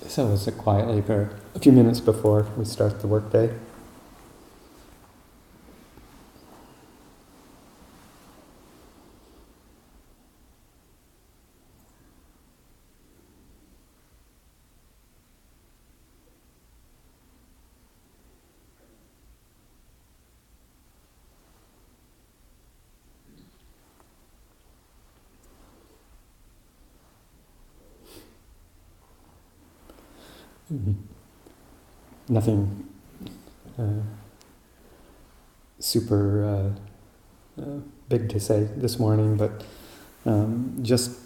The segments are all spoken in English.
So we'll sit quietly for a few minutes before we start the workday. Nothing super big to say this morning, but just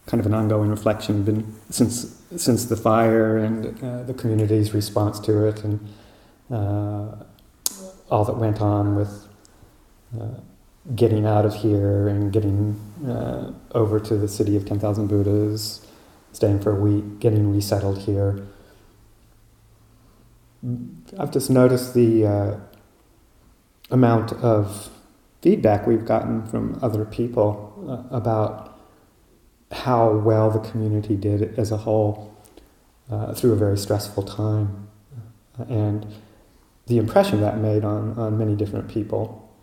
kind of an ongoing reflection been since the fire and the community's response to it, and all that went on with getting out of here and getting over to the city of 10,000 Buddhas, staying for a week, getting resettled here. I've just noticed the amount of feedback we've gotten from other people about how well the community did as a whole through a very stressful time, and the impression that made on many different people.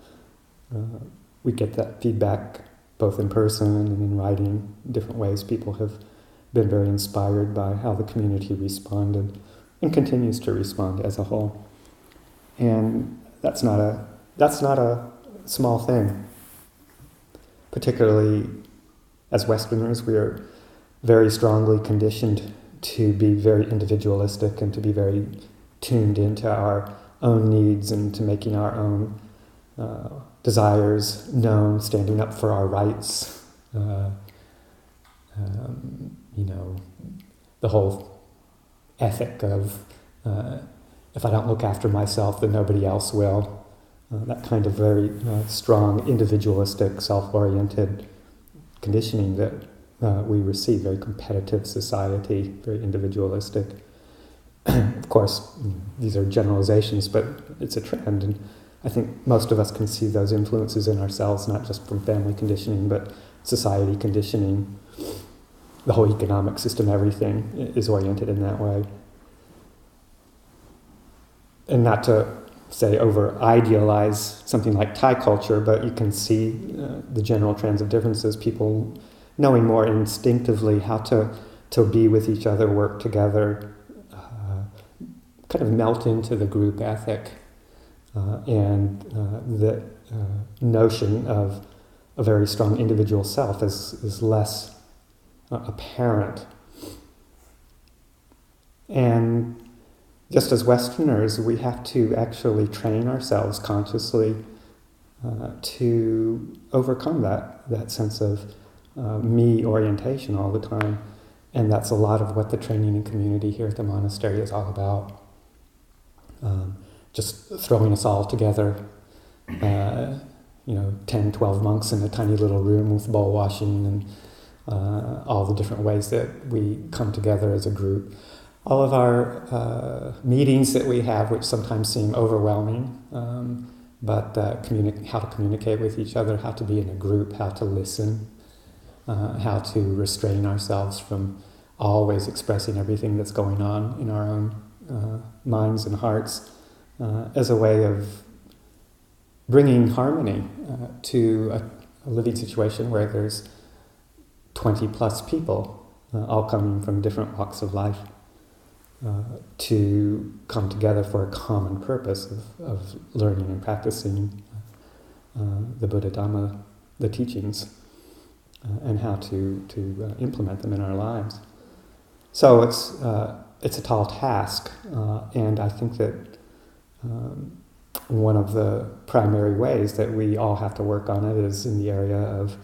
We get that feedback both in person and in writing, different ways. People have been very inspired by how the community responded and continues to respond as a whole. And that's not a small thing. Particularly as Westerners, we are very strongly conditioned to be very individualistic and to be very tuned into our own needs and to making our own desires known, standing up for our rights. The whole ethic of if I don't look after myself, then nobody else will. That kind of very strong, individualistic, self-oriented conditioning that we receive, very competitive society, very individualistic. Of course, these are generalizations, but it's a trend, and I think most of us can see those influences in ourselves, not just from family conditioning, but society conditioning. The whole economic system, everything is oriented in that way. And not to say over-idealize something like Thai culture, but you can see the general trends of differences, people knowing more instinctively how to be with each other, work together, kind of melt into the group ethic, and the notion of a very strong individual self is less apparent. And just as Westerners, we have to actually train ourselves consciously to overcome that sense of me orientation all the time. And that's a lot of what the training and community here at the monastery is all about. Just throwing us all together, 10, 12 monks in a tiny little room with bowl washing and all the different ways that we come together as a group. All of our meetings that we have, which sometimes seem overwhelming, but how to communicate with each other, how to be in a group, how to listen, how to restrain ourselves from always expressing everything that's going on in our own minds and hearts, as a way of bringing harmony to a living situation where there's 20 plus people, all coming from different walks of life, to come together for a common purpose of learning and practicing the Buddha Dhamma, the teachings, and how to implement them in our lives. So it's a tall task, and I think that one of the primary ways that we all have to work on it is in the area of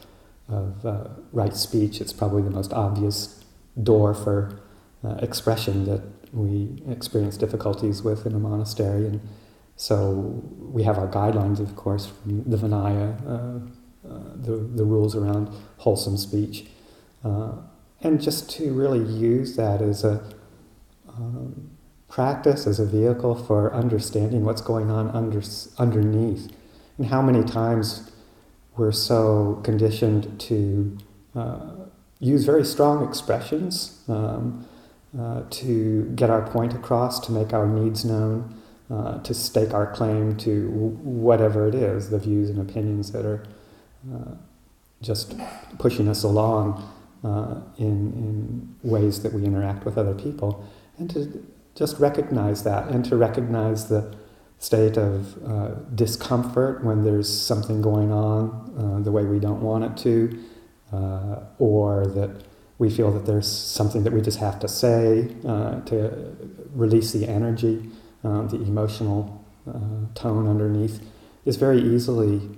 right speech. It's probably the most obvious door for expression that we experience difficulties with in a monastery, and so we have our guidelines, of course, from the Vinaya, the rules around wholesome speech, and just to really use that as a practice, as a vehicle for understanding what's going on underneath, and how many times we're so conditioned to use very strong expressions, to get our point across, to make our needs known, to stake our claim to whatever it is, the views and opinions that are just pushing us along in ways that we interact with other people, and to just recognize that, and to recognize the state of discomfort when there's something going on the way we don't want it to, or that we feel that there's something that we just have to say to release the energy, the emotional tone underneath is very easily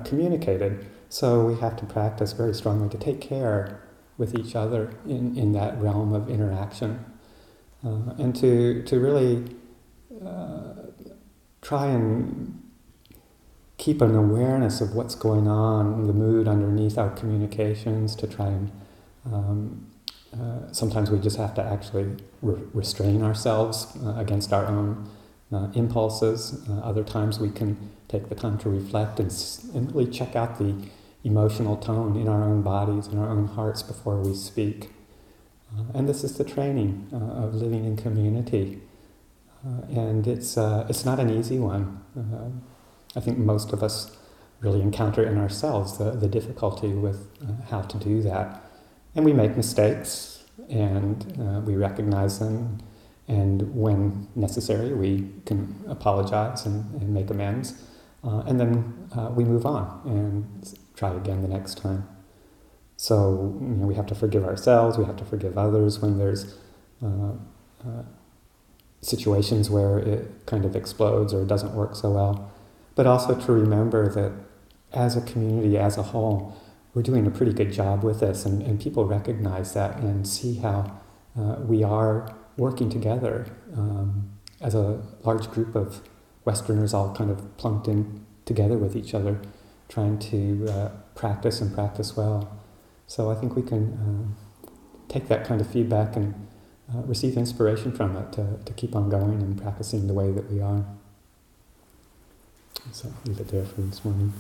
communicated. So we have to practice very strongly to take care with each other in that realm of interaction, and to really try and keep an awareness of what's going on, the mood underneath our communications, to try and sometimes we just have to actually restrain ourselves against our own impulses. Other times we can take the time to reflect and really check out the emotional tone in our own bodies, in our own hearts before we speak. And this is the training of living in community. And it's not an easy one. I think most of us really encounter in ourselves the difficulty with how to do that. And we make mistakes, and we recognize them, and when necessary we can apologize and make amends, and then we move on and try again the next time. So we have to forgive ourselves, we have to forgive others when there's situations where it kind of explodes or doesn't work so well, but also to remember that as a community, as a whole, we're doing a pretty good job with this, and people recognize that and see how we are working together as a large group of Westerners all kind of plunked in together with each other, trying to practice and practice well. So I think we can take that kind of feedback and receive inspiration from it to keep on going and practicing the way that we are. So I'll leave it there for this morning.